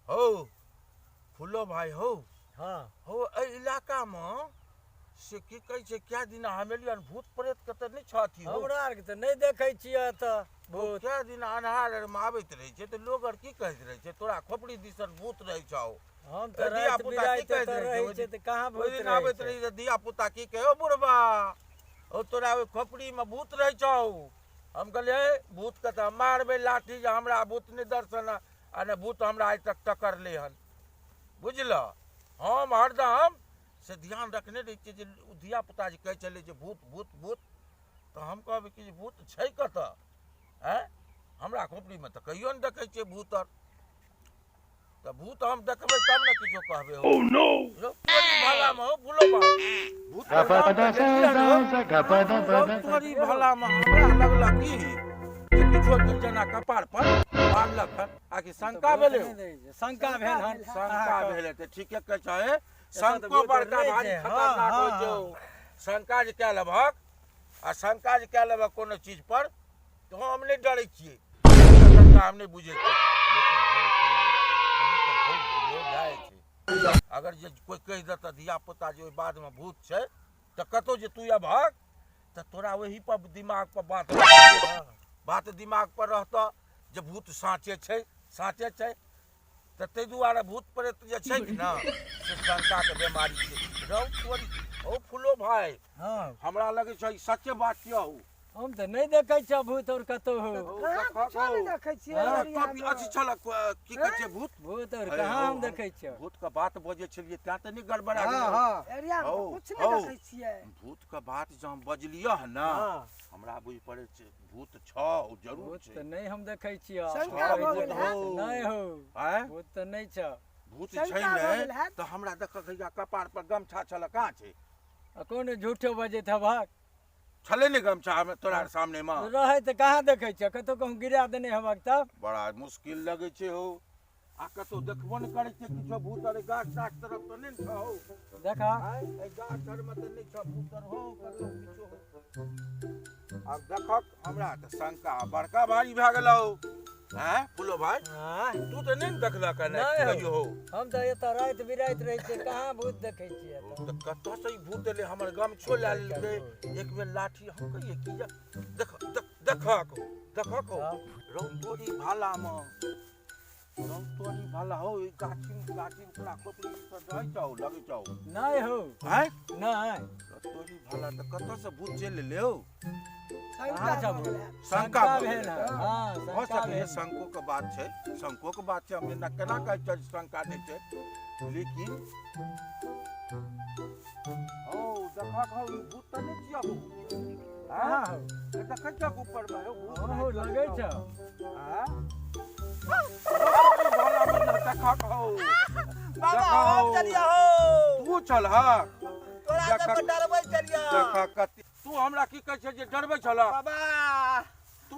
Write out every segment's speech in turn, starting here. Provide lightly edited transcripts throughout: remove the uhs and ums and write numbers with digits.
हो फूलो भाई हो हाँ हो ए इलाका में से की कहै छै क्या दिन हमेलियन भूत प्रेत के त नहीं छथी हो हमरा आर के त नहीं देखै छियै त भूत क्या दिन अन्हार आर में आबैत रहे छै त लोग आर की कहैत रहे छै तोरा खोपड़ी दिसन भूत रहै छौ हम त रात बिरात त रहै छै त कहाँ भूत दिन रहै आबैत छै रही त दिया पुता की कहे ओ बुढ़बा ओ तोरा ओइ खोपड़ी में भूत रहै छौ हम कहलिए भूत के त मारबे लाठी जे हमरा भूत नहीं दर्शन आ ने भूत हमरा आज तक टकरले हन बुझल हम हरदम से ध्यान रखने रही छियै जे धिया पुता जे कहै छलै जे भूत भूत भूत तऽ हम कहबै कि जे भूत छै कतऽ आँय हमरा खोपड़ीमे तऽ कहियो नहि देखै छियै भूत आर तऽ भूत हम देखबै तब ने किछो कहबै हो भालामे हो फूलो भूत तोरी भालामे हमरा लगलक कि जे किछो जेना कपार पर बांधलक हन आकि शंका भेलै शंका भेल हन शंका भेलै तऽ ठीके कहै छै शंको बड़का भारी खतरनाक होइ छै शंका जे कए लेबहक आ शंका जे कए लेबहक कोनो चीज पर तऽ हम नहि डरै छियै शंका हम नहि बुझै छियै लेकिन अगर जे कोई कहि देता धिया पुता जे ओहि बादमे भूत छै तऽ कतहु जे तू अबहक तऽ तोरा ओही पर दिमाग पर बात दिमाग पर रहतऽ जे भूत साँचे छै तऽ ताहि दुआरे भूत प्रेत जे छै कि ने से शंकाके बेमारी छै रौ तोरी ओ फूलो भाई हमरा लगै छै सच्चे बात छियौ हम त नहीं देखै छियै भूत और कतौ हो देखै छियै अथी छलक की कहै छै भूत भूत और कहाँ हम देखै छियै भूत के बात बजै छलियै त्या तऽ नहीं गड़बड़ा एरिया में कुछ नहीं देखै छियै भूत के बात जब हम बजलियै हन ना हमरा बुझि पड़ै छै भूत छौ जरूर भूत छै त नहीं हम देखै छियै शंका भऽ गेल है नहीं हो भूत त नहीं छ भूत छै ने तऽ हमरा देखक हैया कपार पर गमछा छल कहाँ छै कोनो झूठो बजैत हबक छले ने गमछा में तोरा सामने में रहे त कहाँ देखै छियै कतौ कहूँ गिरा देने हबक तब बड़ा मुश्किल लगे छै हो आ कतौ देखबो नहीं करे छै किछो भूत अरे गाछ गाछ तरफ तो नहीं छ हो देखा ए गाछ तर में तो नहीं छ भूत अर हो कतौ किछो हो अब देखक हमरा त शंका बड़का भारी भए गेलौ हैं फूलो भाई तू तो नहीं देखलक है कहियो हो हम त एत रात बिरात रहै छै कहाँ भूत देखै छियै तो कतौ से ही भूत एले हमर गमछो ला लेलकै एक बेर लाठी हम कहिए कि देखक रौतोरी भाला में रौतोरी भाला हो ई गाछी तोरा खोपड़ी पर रहै छौ लगै छौ नहीं हो हैं नहीं रौतोरी भाला त कतौ से भूत चलि ले हो शंका भेल हां हो सके शंको के बात छै हम ना केना कहै छै शंका नहीं छै लेकिन ओ देखक हो ई भूत त नहीं छिया हो हां देखै छ ऊपर में हो लगै छ हां भाला में देखक हो बाबा हम चलिया हो तू चल हां तोरा से डरबै चलिया देखक तू हमरा की कहै छै जे डरबै छल बाबा तू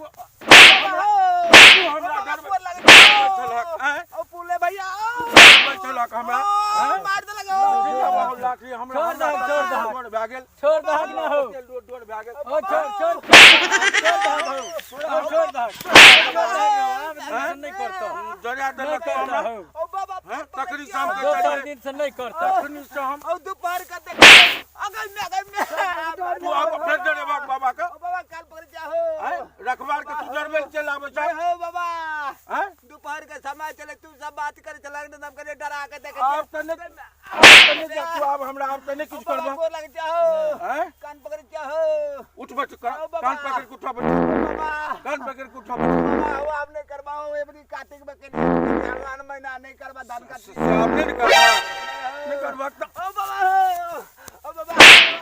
हमरा डरबै छलक हैं ओ पुले भैया डरबै छलक हमरा मार दे लगो लाठी हमरा डर भए गेल छोड़ दहक ना हो डर भए गेल ओ छोड़ नहीं करतो डरा देलक हमरा ओ बाबा तकरी शाम के दोसर दिन से नहीं करतो तकरी से हम ओ दोपहर का देख अगर में तू अब फिर डरेबाक बाबा का ओ बाबा काल पकड़ जा हो रखवार के तू डरबे चल आबे छै हो बाबा हैं दोपहर का समय चले तू सब बात करे चला एकदम करे डरा के देख अब तने तू अब हमरा अब तने कुछ करबो बोल लग जाओ हैं कान पकड़ जाओ उठ बैठ कान पकड़ के उठा बैठ बाबा कान पकड़ के उठा बैठ बाबा हो आप नहीं करवाओ एवरी कार्तिक में के रमजान महीना नहीं करवा धान का साहब नहीं करवा ओ बाबा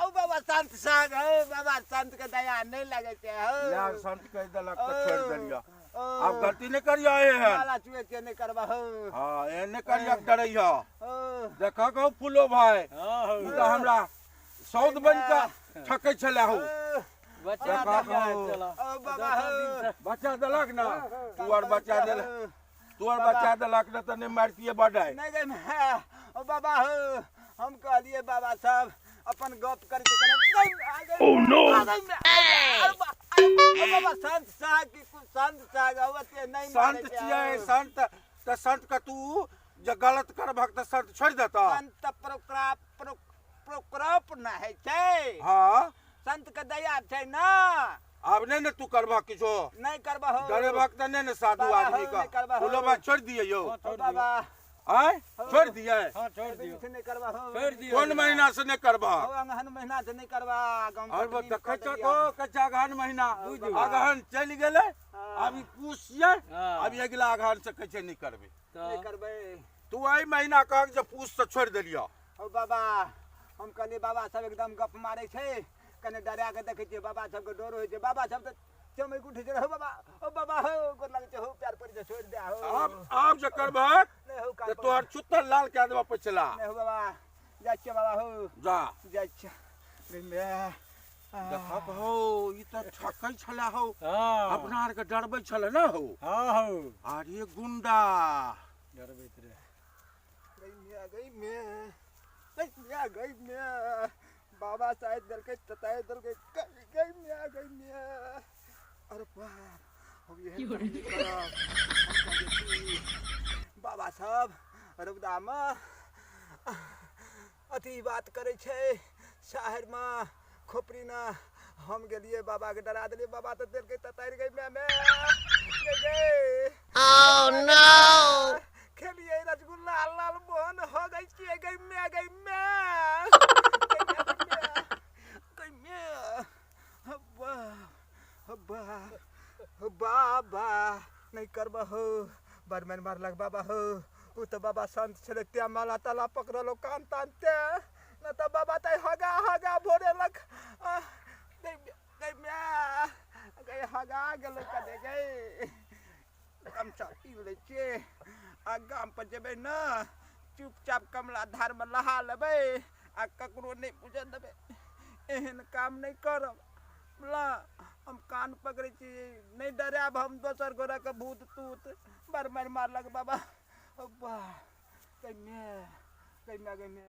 ओ बाबा संत साग हो बाबा संत के दया नहीं लगे छे हो यार संत कह देलक तो छोड़ देलिया अब गलती नहीं करिया है वाला चुए के नहीं करवा हो हां एने करिया डरैया ओ देखा को फूलो भाई तू तो हमरा सौद बन का ठकै छला हो बच्चा चला ओ बाबा हो बच्चा देलक ना तू और बच्चा देलक ना तने मारतिए बढ़ाई नहीं गए ओ बाबा हो हम कहलिए बाबा साहब अपन गप कर के ओ नो बाबा संत साग की कुछ संत साग आवते नहीं संत छिए संत त संत का तू जे गलत करबहक तऽ संत छोड़ि देता। संत प्रोक्राप न है छै। हाँ संत के दया छै न। आब नहीं ने तू करबह किछो नहीं करबहो। डरेबहक तऽ नहीं ने साधु बाबा आदमी हो, का नहीं करबहो। बोलो बात छोड़ दिए यो। ओ बाबा आय छोड़ दिए। हाँ छोड़ दियो से नहीं करबहो। छोड़ दियो कौन महीना से नहीं करबह? हो अगहन महीना से नहीं करबा। गम और पत्नी देखे कह तो देलिया। कच्चा अगहन महीना बुझू। अगहन चल गेले हाँ। अभी पूछिए हाँ। अभी अगला अगहन से कैसे नहीं करबे। नहीं तो करबे। तू आई महीना कह जे पूछ से छोड़ देलिया। हो बाबा हम कहलिए बाबा सब एकदम गप मारे छे कने डरा के देखे छे बाबा सब के डर होय छे। बाबा सब त चमक उठे छे। हो बाबा हो बाबा हो गोर लागे छे। हो प्यार पर जे छोड़ दे हो। अब जे करबह नहीं हो तो तोहर चुत्तर लाल के देबा पछला। नहीं हो बाबा जा छे बाबा हो जा जा छे। गइमे देखक हो ई तो ठकै छला हो हाँ अपना आर के डरबै छले ना हो। हाँ हो अरे गुंडा डरबैत रहे गइमे बाबा शायद दल के तताए दल के गइमे अरे बाप अब ये बाबा साहब रउदाम अथी बात करे छे शहर में खोपड़ी ना हम गेलिए बाबा के डरा दिलिए। बाबा तो दिल के ततार गई मैं ओह नो खेलिए रसगुल्ला लाल मोहन हो गई छी गई मैं बाबा नहीं करबा हो बरमन मार लग बाबा हो। उ तो बाबा संत छले त्या माला ताला पकड़लो कान तानते न तो बाबा तय हगा भोरे लग गई हगा गेल कदे गई हम चाटी ले छे आ गाम पर जेबे न चुपचाप कमला धार में लहा लेबे आ ककरो नहीं पूछे देबे एहन काम नहीं करब। ला हम कान पकड़े छी नहीं डराब हम दोसर गोरा के भूत तूत बर मार लग बाबा। बाबा कइमे